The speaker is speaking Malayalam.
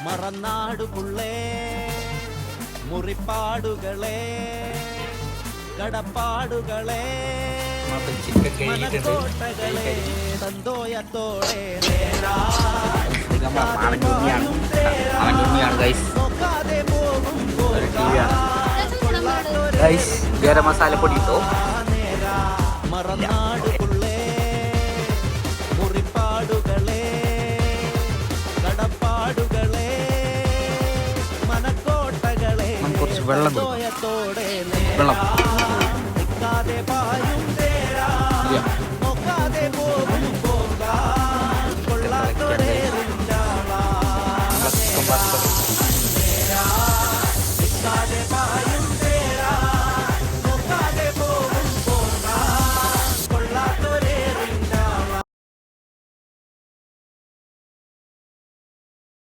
മറന്നാടുപുള്ളേ മുറിപ്പാടുകളെ കടപ്പാടുകളെ മനക്കോട്ടകളെ സന്തോയത്തോടെ നോക്കാതെ പോകുമ്പോൾ ഗരം മസാലപ്പൊടി ഇട്ടോ മറന്നാടുപുള്ളേ മുറിപ്പാടുകളെ കടപ്പാടുകളെ മനക്കോട്ടകളെ കുറച്ച് വെള്ളം സന്തോയത്തോടെ വെള്ളം നിൽക്കാതെ പായ